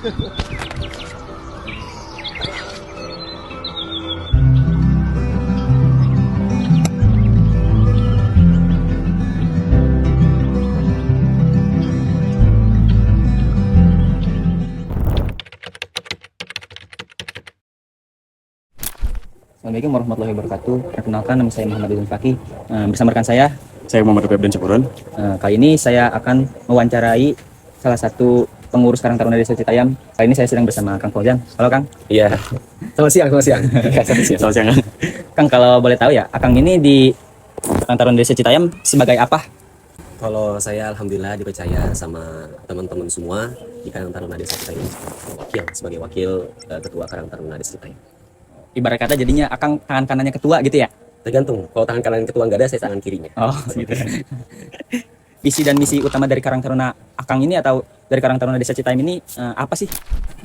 Assalamualaikum warahmatullahi wabarakatuh. Perkenalkan, nama saya Muhammad Idul Fakih. Bersama rekan saya Muhammad Febdan Syahpuran. Kali ini saya akan mewawancarai salah satu pengurus Karang Taruna Desa Citayam. Kali ini saya sedang bersama Kang Fauzan. Halo Kang. Iya. Selamat siang. Selamat siang. Kang, kalau boleh tahu ya, Akang ini di Karang Taruna Desa Citayam sebagai apa? Kalau saya alhamdulillah dipercaya sama teman-teman semua di Karang Taruna Desa Citayam sebagai wakil ketua Karang Taruna Desa Citayam. Ibarat kata jadinya Akang tangan kanannya ketua gitu ya? Tergantung. Kalau tangan kanan ketua nggak ada, saya tangan kirinya. Oh, gitu. Visi dan misi utama dari Karang Taruna Akang ini atau dari Karang Taruna Desa Citayam ini apa sih?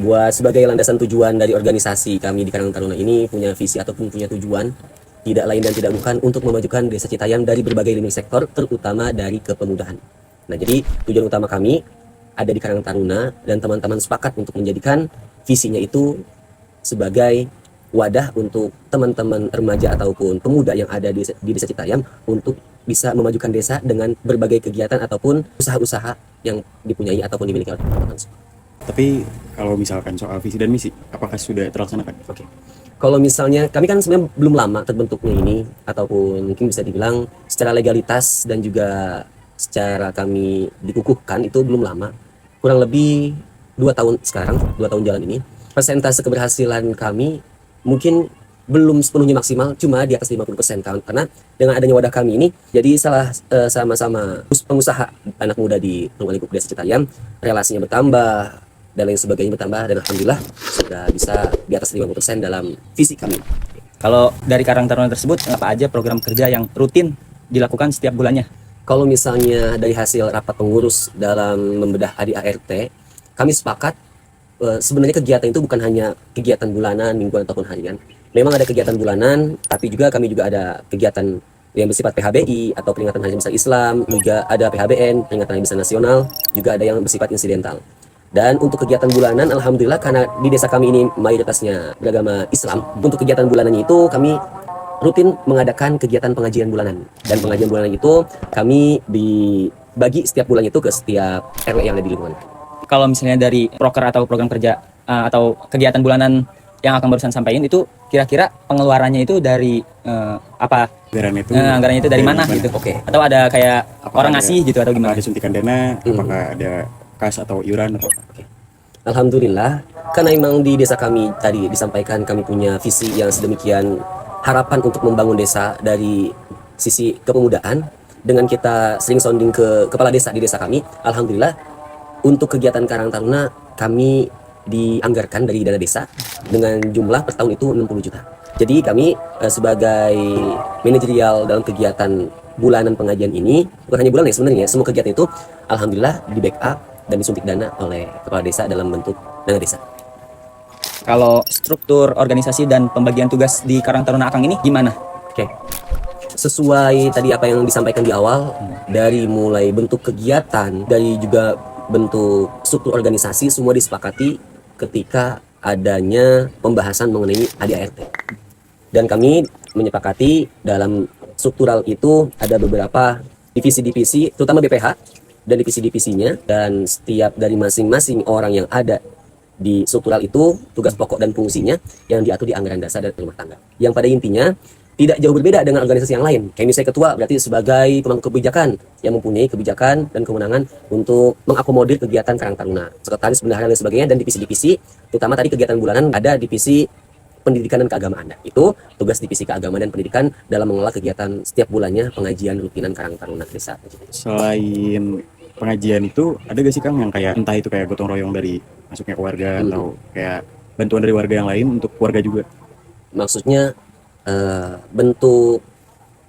Buat sebagai landasan tujuan dari organisasi kami di Karang Taruna ini punya visi ataupun punya tujuan tidak lain dan tidak bukan untuk memajukan Desa Citayam dari berbagai lini sektor, terutama dari kepemudahan. Nah, jadi tujuan utama kami ada di Karang Taruna dan teman-teman sepakat untuk menjadikan visinya itu sebagai wadah untuk teman-teman remaja ataupun pemuda yang ada di Desa Citayam untuk bisa memajukan desa dengan berbagai kegiatan ataupun usaha-usaha yang dipunyai ataupun dimiliki oleh teman-teman. Tapi kalau misalkan soal visi dan misi, apakah sudah terlaksanakan? Oke. Kalau misalnya kami kan sebenarnya belum lama terbentuknya ini, ataupun mungkin bisa dibilang secara legalitas dan juga secara kami dikukuhkan itu belum lama, kurang lebih 2 tahun sekarang, 2 tahun jalan ini. Persentase keberhasilan kami mungkin belum sepenuhnya maksimal, cuma di atas 50% karena dengan adanya wadah kami ini, jadi sama-sama pengusaha anak muda di Rumah Lingkup Desa Citayam, relasinya bertambah dan lain sebagainya bertambah, dan alhamdulillah sudah bisa di atas 50% dalam visi kami. Kalau dari Karang Taruna tersebut, apa aja program kerja yang rutin dilakukan setiap bulannya? Kalau misalnya dari hasil rapat pengurus dalam membedah ADART, kami sepakat sebenarnya kegiatan itu bukan hanya kegiatan bulanan, mingguan ataupun harian. Memang ada kegiatan bulanan, tapi juga kami juga ada kegiatan yang bersifat PHBI atau peringatan Hari Besar Islam, juga ada PHBN, peringatan Hari Besar Nasional, juga ada yang bersifat insidental. Dan untuk kegiatan bulanan, alhamdulillah karena di desa kami ini mayoritasnya beragama Islam, untuk kegiatan bulanannya itu kami rutin mengadakan kegiatan pengajian bulanan. Dan pengajian bulanan itu kami dibagi setiap bulannya itu ke setiap RW yang ada di lingkungan. Kalau misalnya dari proker atau program kerja atau kegiatan bulanan yang akan barusan sampaikan itu, kira-kira pengeluarannya itu dari apa? Anggarannya itu dari mana gitu? Oke. Atau ada kayak Apakah orang ngasih gitu atau gimana? Ada suntikan dana, apakah ada kas atau iuran atau apa? Alhamdulillah, karena memang di desa kami tadi disampaikan kami punya visi yang sedemikian harapan untuk membangun desa dari sisi kepemudaan. Dengan kita sering sounding ke kepala desa di desa kami, alhamdulillah untuk kegiatan Karang Taruna kami dianggarkan dari dana desa dengan jumlah per tahun itu 60 juta. Jadi kami sebagai manajerial dalam kegiatan bulanan pengajian ini, bukan hanya bulanan ya sebenarnya, semua kegiatan itu alhamdulillah di backup dan disuntik dana oleh kepala desa dalam bentuk dana desa. Kalau struktur organisasi dan pembagian tugas di Karang Taruna Akang ini gimana? Oke. Sesuai tadi apa yang disampaikan di awal, dari mulai bentuk kegiatan, dari juga bentuk struktur organisasi, semua disepakati ketika adanya pembahasan mengenai ADART. Dan kami menyepakati dalam struktural itu ada beberapa divisi-divisi, terutama BPH dan divisi-divisinya, dan setiap dari masing-masing orang yang ada di struktural itu tugas pokok dan fungsinya yang diatur di anggaran dasar dan rumah tangga. Yang pada intinya tidak jauh berbeda dengan organisasi yang lain. Kayak misalnya ketua berarti sebagai pemangku kebijakan yang mempunyai kebijakan dan kewenangan untuk mengakomodir kegiatan Karang Taruna. Sekretaris bendahara dan sebagainya, dan divisi-divisi, terutama tadi kegiatan bulanan ada divisi pendidikan dan keagamaan. Itu tugas divisi keagamaan dan pendidikan dalam mengelola kegiatan setiap bulannya pengajian rutinan Karang Taruna desa. Selain pengajian itu, ada gak sih Kang yang kayak entah itu kayak gotong royong dari masuknya ke warga atau kayak bantuan dari warga yang lain untuk warga juga? Maksudnya bentuk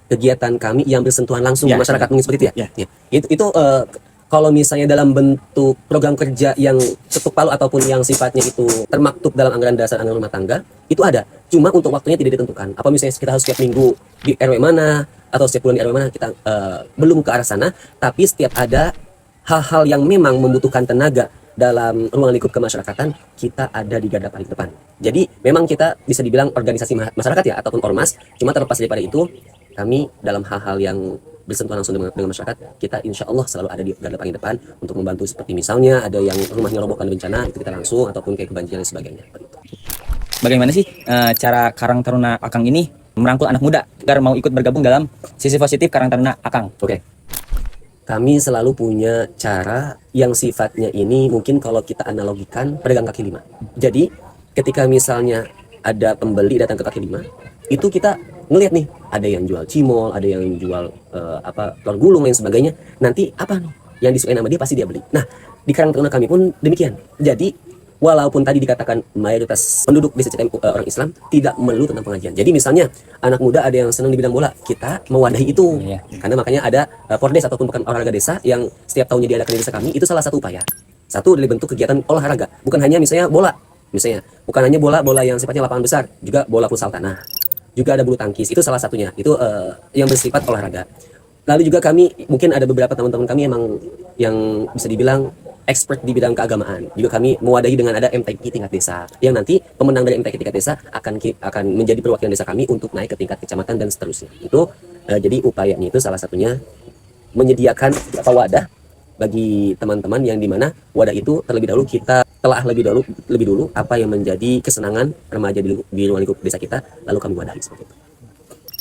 kegiatan kami yang bersentuhan langsung ke masyarakat, mungkin seperti itu ya. Itu kalau misalnya dalam bentuk program kerja yang ketuk palu ataupun yang sifatnya itu termaktub dalam anggaran dasar anggaran rumah tangga, itu ada. Cuma untuk waktunya tidak ditentukan. Apa misalnya kita harus setiap minggu di RW mana atau setiap bulan di RW mana, kita belum ke arah sana. Tapi setiap ada hal-hal yang memang membutuhkan tenaga dalam ruang lingkup kemasyarakatan kita ada di garda paling depan. Jadi memang kita bisa dibilang organisasi masyarakat ya ataupun ormas, cuma terlepas daripada itu kami dalam hal-hal yang bersentuhan langsung dengan masyarakat, kita insya Allah selalu ada di garda paling depan untuk membantu, seperti misalnya ada yang rumahnya roboh karena bencana, itu kita langsung, ataupun kayak kebanjiran dan sebagainya. Bagaimana sih cara Karang Taruna Akang ini merangkul anak muda agar mau ikut bergabung dalam sisi positif Karang Taruna Akang? Oke. Kami selalu punya cara yang sifatnya ini mungkin kalau kita analogikan pedagang kaki lima. Jadi ketika misalnya ada pembeli datang ke kaki lima, itu kita ngelihat nih, ada yang jual cimol, ada yang jual telur gulung dan sebagainya. Nanti apa nih yang disukai sama dia pasti dia beli. Nah, di Karang Taruna kami pun demikian. Jadi walaupun tadi dikatakan mayoritas penduduk desa CTM orang Islam, tidak melulu tentang pengajian. Jadi misalnya anak muda ada yang senang di bidang bola, kita mewadahi itu. Iya. Karena makanya ada Pordes ataupun pekan olahraga desa yang setiap tahunnya diadakan di desa kami, itu salah satu upaya. Satu dari bentuk kegiatan olahraga, bukan hanya misalnya bola, misalnya bukan hanya bola yang sifatnya lapangan besar, juga bola futsal tanah, juga ada bulu tangkis, itu salah satunya. Itu yang bersifat olahraga. Lalu juga kami mungkin ada beberapa teman-teman kami emang yang bisa dibilang expert di bidang keagamaan. Juga kami mewadahi dengan ada MTQ tingkat desa, yang nanti pemenang dari MTQ tingkat desa akan menjadi perwakilan desa kami untuk naik ke tingkat kecamatan dan seterusnya. Itu jadi upayanya itu salah satunya menyediakan wadah bagi teman-teman yang dimana wadah itu terlebih dahulu kita telah lebih dulu apa yang menjadi kesenangan remaja di ruang lingkup desa kita, lalu kami wadahi seperti itu.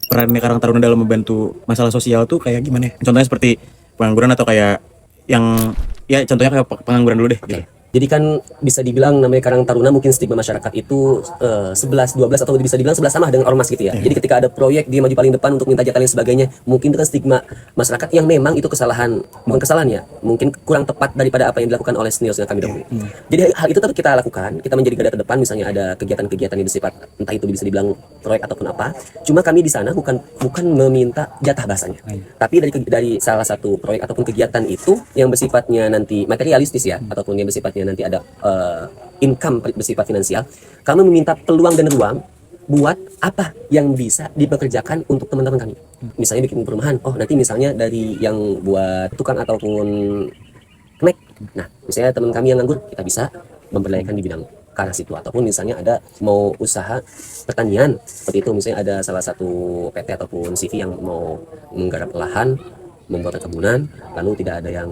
Perannya Karang Taruna dalam membantu masalah sosial tuh kayak gimana ya? Contohnya seperti pengangguran atau kayak yang ya contohnya kayak pengangguran dulu deh. Oke. Gitu. Jadi kan bisa dibilang namanya Karang Taruna mungkin stigma masyarakat itu 11, 12 atau bisa dibilang 11 sama dengan ormas gitu ya. Jadi ketika ada proyek dia maju paling depan untuk minta jatah dan sebagainya, mungkin itu kan stigma masyarakat yang memang itu kesalahan, bukan kesalahan ya, mungkin kurang tepat daripada apa yang dilakukan oleh senior-senior kami dahulu. Jadi hal itu tetap kita lakukan, kita menjadi garda terdepan misalnya ada kegiatan-kegiatan yang bersifat entah itu bisa dibilang proyek ataupun apa. Cuma kami di sana bukan meminta jatah bahasanya. Tapi dari salah satu proyek ataupun kegiatan itu yang bersifatnya nanti materialistis ya, ataupun yang bersifatnya nanti ada income bersifat finansial, kami meminta peluang dan ruang buat apa yang bisa dipekerjakan untuk teman-teman kami. Misalnya bikin perumahan, oh nanti misalnya dari yang buat tukang ataupun snack, nah misalnya teman kami yang nganggur, kita bisa memberdayakan di bidang ke arah situ. Ataupun misalnya ada mau usaha pertanian, seperti itu misalnya ada salah satu PT ataupun CV yang mau menggarap lahan, membuat perkebunan, lalu tidak ada yang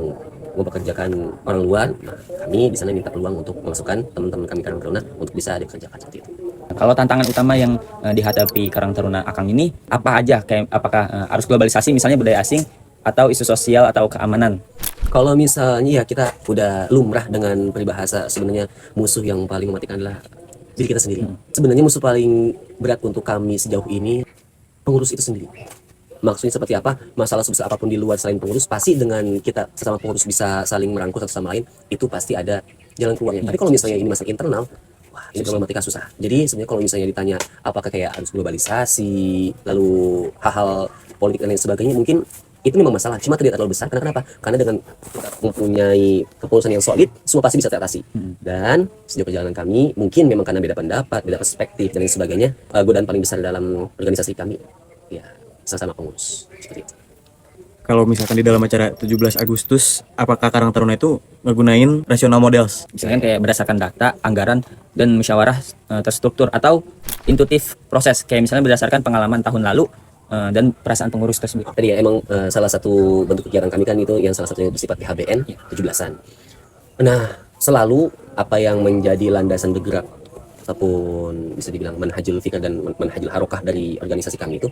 mempekerjakan orang luar, nah kami di sana minta peluang untuk memasukkan teman-teman kami Karang Taruna untuk bisa dikerjakan seperti itu. Kalau tantangan utama yang dihadapi Karang Taruna Akang ini apa aja? Kayak apakah arus globalisasi misalnya budaya asing atau isu sosial atau keamanan? Kalau misalnya ya kita udah lumrah dengan peribahasa sebenarnya musuh yang paling mematikan adalah diri kita sendiri. Sebenarnya musuh paling berat untuk kami sejauh ini pengurus itu sendiri. Maksudnya seperti apa? Masalah sebesar apapun di luar selain pengurus, pasti dengan kita sesama pengurus bisa saling merangkul satu sama lain, itu pasti ada jalan keluarnya. Tapi kalau misalnya ini masalah internal, wah ini problematika susah. Jadi sebenarnya kalau misalnya ditanya apakah kayak harus globalisasi, lalu hal-hal politik dan lain sebagainya, mungkin itu memang masalah. Cuma tidak terlalu besar. Karena kenapa? Karena dengan kita mempunyai kepengurusan yang solid, semua pasti bisa teratasi. Dan sejauh perjalanan kami, mungkin memang karena beda pendapat, beda perspektif dan lain sebagainya, godaan paling besar dalam organisasi kami, ya sama pengurus seperti itu. Kalau misalkan di dalam acara 17 Agustus, apakah Karang Taruna itu ngegunain rational models? Misalkan kayak berdasarkan data, anggaran, dan musyawarah terstruktur atau intuitif proses. Kayak misalnya berdasarkan pengalaman tahun lalu dan perasaan pengurus tersebut. Tadi ya emang salah satu bentuk kegiatan kami kan itu yang salah satunya bersifat PHBN 17-an. Nah, selalu apa yang menjadi landasan bergerak ataupun bisa dibilang manhajul fikr dan manhajul harokah dari organisasi kami itu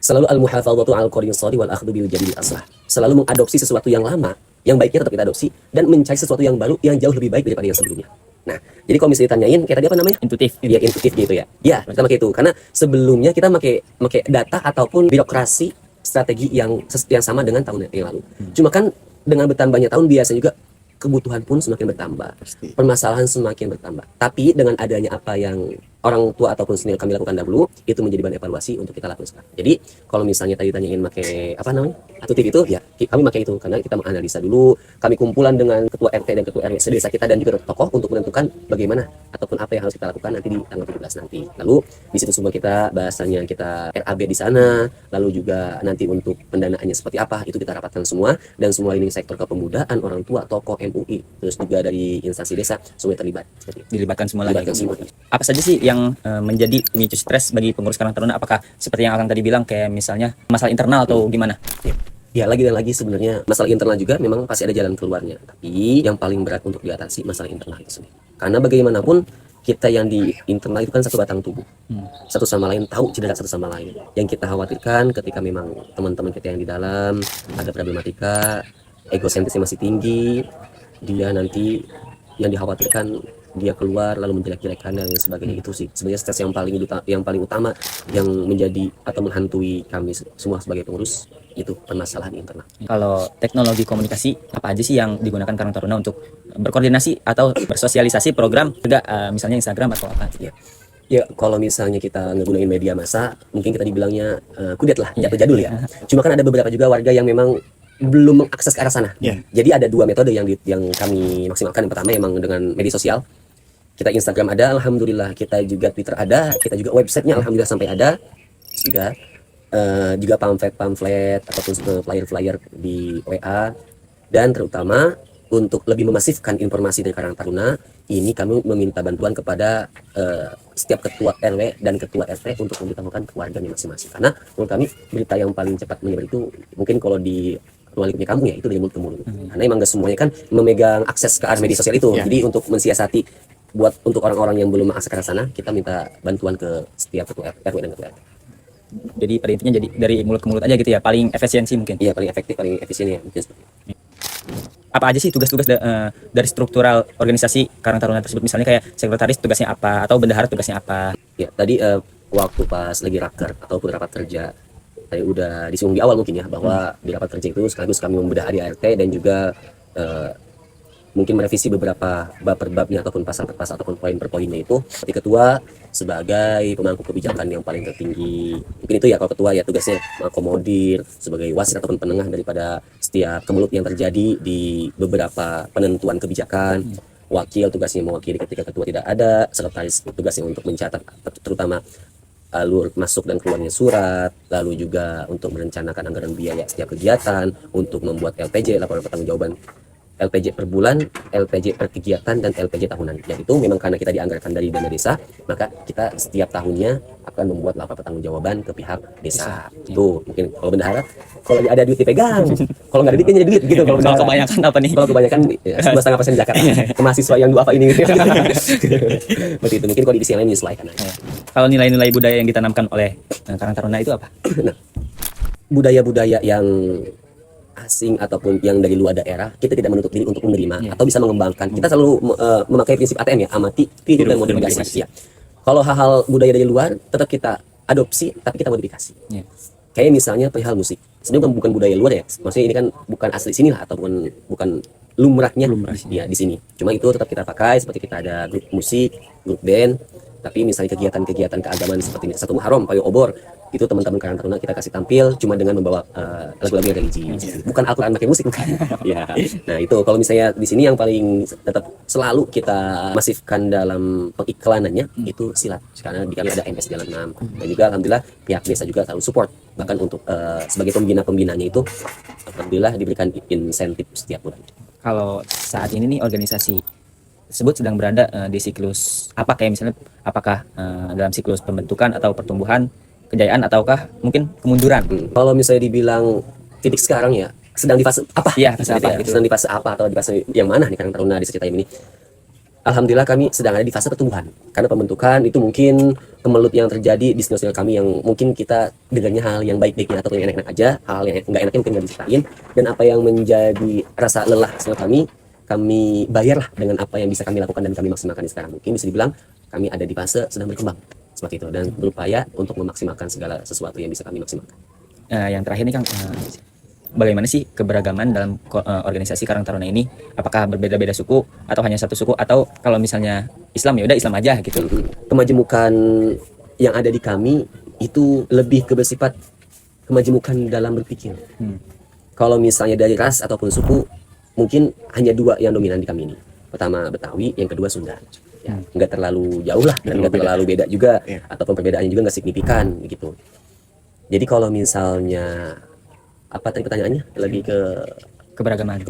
selalu al-muhafadzatu al-qadin shadi wal akhdhu bil jadidil aslah. Selalu mengadopsi sesuatu yang lama, yang baiknya tetap kita adopsi, dan mencari sesuatu yang baru yang jauh lebih baik daripada yang sebelumnya. Nah, jadi kalau misalnya ditanyain kayak tadi apa namanya? Intuitif. Ya, intuitif gitu ya. Ya, kita pakai itu karena sebelumnya kita pakai data ataupun birokrasi strategi yang sama dengan tahun yang lalu. Cuma kan dengan bertambahnya tahun biasa juga kebutuhan pun semakin bertambah. Permasalahan semakin bertambah. Tapi dengan adanya apa yang orang tua ataupun senior kami lakukan dahulu itu menjadi bahan evaluasi untuk kita lakukan sekarang. Jadi kalau misalnya tadi tanyain pakai apa namanya atutip itu ya kami pakai itu karena kita menganalisa dulu, kami kumpulan dengan ketua RT dan ketua RW sedesa kita dan juga tokoh untuk menentukan bagaimana ataupun apa yang harus kita lakukan nanti di tanggal 17 nanti. Lalu di situ semua kita bahasanya kita RAB di sana, lalu juga nanti untuk pendanaannya seperti apa itu kita rapatkan semua dan semua leading sektor kepemudaan, orang tua, tokoh MUI, terus juga dari instansi desa semua terlibat. Dilibatkan semua lagi. Dilibatkan semua. Apa saja sih yang menjadi pemicu stres bagi pengurus Karang Taruna? Apakah seperti yang Akang tadi bilang kayak misalnya masalah internal atau gimana? Ya lagi dan lagi sebenarnya masalah internal juga memang pasti ada jalan keluarnya. Tapi yang paling berat untuk diatasi masalah internal itu sendiri. Karena bagaimanapun kita yang di internal itu kan satu batang tubuh. Satu sama lain tahu cedera satu sama lain. Yang kita khawatirkan ketika memang teman-teman kita yang di dalam ada problematika, egosentrisnya masih tinggi, dia nanti yang dikhawatirkan dia keluar lalu menjelek-jelekan dan lain sebagainya. Itu sih sebenarnya stres yang paling utama yang menjadi atau menghantui kami semua sebagai pengurus itu permasalahan internal. Kalau teknologi komunikasi apa aja sih yang digunakan Karang Taruna untuk berkoordinasi atau bersosialisasi program juga misalnya Instagram atau apa? Ya kalau misalnya kita ngegunain media massa mungkin kita dibilangnya kudet lah, jatuh jadul ya. Cuma kan ada beberapa juga warga yang memang belum mengakses ke arah sana. Jadi ada dua metode yang kami maksimalkan. Yang pertama emang dengan media sosial. Kita Instagram ada, alhamdulillah. Kita juga Twitter ada, kita juga websitenya alhamdulillah sampai ada. Juga pamflet ataupun flyer-flyer di WA. Dan terutama untuk lebih memasifkan informasi dari Karang Taruna, ini kami meminta bantuan kepada setiap ketua RW dan ketua RT untuk memberitahukan ke warganya masing-masing. Karena menurut kami berita yang paling cepat menyebar itu mungkin kalau di ruang lingkupnya kamu ya itu dari mulut ke mulut. Karena emang gak semuanya kan memegang akses ke arah media sosial itu. Jadi untuk mensiasati untuk orang-orang yang belum mengakses ke arah sana, kita minta bantuan ke setiap ketua RW dan ketua RT. Jadi pada intinya jadi dari mulut ke mulut aja gitu ya, paling efisiensi mungkin. Iya, paling efektif, paling efisien ya mungkin seperti itu. Apa aja sih tugas-tugas dari struktural organisasi Karang Taruna tersebut? Misalnya kayak sekretaris tugasnya apa atau bendahara tugasnya apa? Ya, tadi waktu pas lagi raker ataupun rapat kerja tadi udah disinggung di awal mungkin ya bahwa di rapat kerja itu sekaligus kami membedah ART dan juga mungkin merevisi beberapa bab per babnya ataupun pasal per pasal ataupun poin per poinnya itu. Seperti ketua sebagai pemangku kebijakan yang paling tertinggi. Mungkin itu ya kalau ketua ya tugasnya mengakomodir sebagai wasit ataupun penengah daripada setiap kemelut yang terjadi di beberapa penentuan kebijakan. Wakil tugasnya mewakili ketika ketua tidak ada, sekretaris tugasnya untuk mencatat terutama alur masuk dan keluarnya surat, lalu juga untuk merencanakan anggaran biaya setiap kegiatan, untuk membuat LPJ laporan pertanggungjawaban LPJ per bulan, LPJ per kegiatan, dan LPJ tahunan. Dan itu memang karena kita dianggarkan dari dana desa, maka kita setiap tahunnya akan membuat laporan pertanggungjawaban ke pihak desa. Itu mungkin kalau bendahara, kalau lagi ada duit dipegang, kalau nggak ada duit kan jadi duit gitu. Kalau kebanyakan apa nih? Kalau kebanyakan 2,5% zakat ke mahasiswa yang duafa ini. Berarti itu mungkin kalau di sisi yang lain menyesuaikan aja. Kalau nilai-nilai budaya yang ditanamkan oleh Karang Taruna itu apa? Nah, budaya-budaya yang asing ataupun yang dari luar daerah, kita tidak menutup diri untuk menerima atau bisa mengembangkan. Kita selalu memakai prinsip ATM ya, amati, tiru dan modifikasi. Ya. Kalau hal-hal budaya dari luar tetap kita adopsi, tapi kita modifikasi. Kayak misalnya perihal musik. Sebenarnya bukan budaya luar ya, maksudnya ini kan bukan asli sini lah ataupun bukan lumrahnya ya di sini. Cuma itu tetap kita pakai, seperti kita ada grup musik, grup band. Tapi misalnya kegiatan-kegiatan keagamaan seperti satu Muharram, Payo Obor, itu teman-teman Karang Taruna kita kasih tampil cuma dengan membawa lagu-lagu yang religi, bukan Al-Quran pakai musik bukan. Ya. Nah itu kalau misalnya di sini yang paling tetap selalu kita masifkan dalam pengiklanannya itu silat, karena di kami ada MS Jalan 6 dan juga alhamdulillah pihak desa juga selalu support, bahkan untuk sebagai pembinanya itu alhamdulillah diberikan insentif setiap bulan. Kalau saat ini nih organisasi tersebut sedang berada di siklus apa, kayak misalnya apakah dalam siklus pembentukan atau pertumbuhan, kejayaan, ataukah mungkin kemunduran? Kalau misalnya dibilang titik sekarang ya sedang di fase apa? Iya, fase apa gitu. Sedang di fase apa atau di fase yang mana nih Karang Taruna di Seceritain ini? Alhamdulillah kami sedang ada di fase pertumbuhan. Karena pembentukan itu mungkin kemelut yang terjadi di senior kami yang mungkin kita dengarnya hal yang baik-baiknya atau yang enak-enak aja, hal yang enggak enaknya mungkin nggak diceritain, dan apa yang menjadi rasa lelah senior kami bayarlah dengan apa yang bisa kami lakukan dan kami maksimalkan di sekarang. Mungkin bisa dibilang kami ada di fase sedang berkembang seperti itu dan berupaya untuk memaksimalkan segala sesuatu yang bisa kami maksimalkan. Yang terakhir nih Kang, bagaimana sih keberagaman dalam organisasi Karang Taruna ini? Apakah berbeda-beda suku atau hanya satu suku, atau kalau misalnya Islam ya udah Islam aja gitu? Kemajemukan yang ada di kami itu lebih bersifat kemajemukan dalam berpikir. Kalau misalnya dari ras ataupun suku, mungkin hanya dua yang dominan di kami ini. Pertama Betawi, yang kedua Sunda. Ya, nggak terlalu jauh lah, dan nggak terlalu beda juga, ataupun perbedaannya juga nggak signifikan gitu. Jadi kalau misalnya apa tadi pertanyaannya? Lebih ke Keberagaman.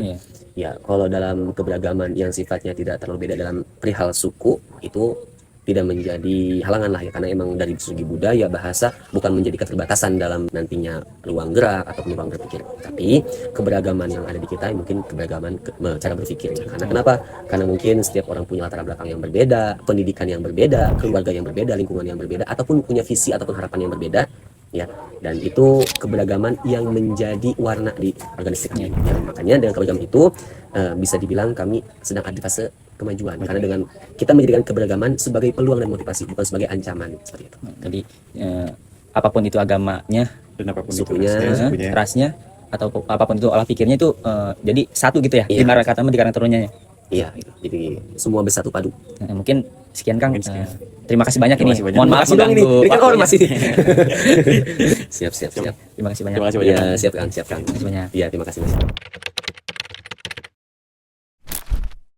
Iya. ya, kalau dalam keberagaman yang sifatnya tidak terlalu beda dalam perihal suku, itu tidak menjadi halangan lah ya, karena emang dari segi budaya, bahasa bukan menjadi keterbatasan dalam nantinya ruang gerak ataupun ruang berpikir. Tapi keberagaman yang ada di kita mungkin keberagaman cara berpikir. Karena kenapa? Karena mungkin setiap orang punya latar belakang yang berbeda, pendidikan yang berbeda, keluarga yang berbeda, lingkungan yang berbeda, ataupun punya visi ataupun harapan yang berbeda. Ya, dan itu keberagaman yang menjadi warna di organisasi kami. Ya, makanya dengan keberagaman itu bisa dibilang kami sedang ada di fase kemajuan, karena dengan kita menjadikan keberagaman sebagai peluang dan motivasi, bukan sebagai ancaman seperti itu. Jadi apapun itu agamanya, Dan apapun Sukunya, itu sukunya. rasnya, atau apapun itu olah pikirnya itu jadi satu gitu ya. Iya. Di kata di Karang Tarunanya ya. Iya, jadi semua bersatu padu. Mungkin sekian Kang. Mungkin sekian. Terima kasih banyak Terima ini. kasih banyak. Mohon maaf Makasih dong ini. mengganggu Ini kan waktunya. masih. Siap. Terima kasih banyak. Terima kasih banyak. Ya, siap Kang. Terima kasih banyak. Iya, terima kasih Mas.